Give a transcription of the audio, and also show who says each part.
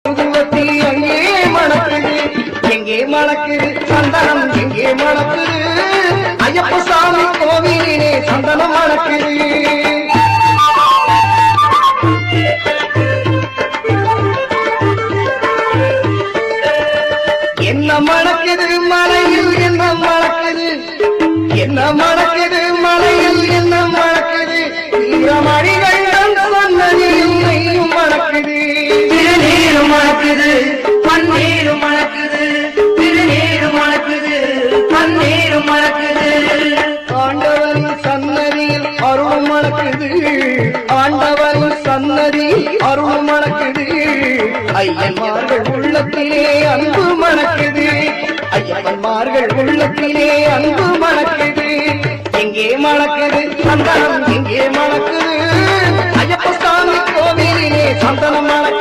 Speaker 1: புதுவத்தில் எங்கே மணக்குது எங்கே மணக்குது சந்தனம் எங்கே மணக்குது ஐயப்ப சாமி கோவிலிலே சந்தனம் மணக்குது என்ன மணக்குது மலையில் என்ன மணக்குது என்ன மணக்குது மலையில் என்ன மணக்குது மணிகள் சொன்னதில் நெய்யும் மணக்குது திருநீரும் மணக்குது பன்னீரும் மணக்குது திருநீரும் மணக்குது பன்னீரும் மணக்குது ஆண்டவரின் சன்னதியில் அருள் மணக்குது ஆண்டவரின் சன்னதியில் அருள் மணக்குது ஐயன்மார்கள் உள்ளத்திலே அன்பு மணக்குது ஐயன்மார்கள் உள்ளத்திலே அன்பு மணக்குது எங்கே மணக்குது சந்தனம் எங்கே மணக்குது ஐயப்ப சாமி கோவிலிலே சந்தனம் மணக்குது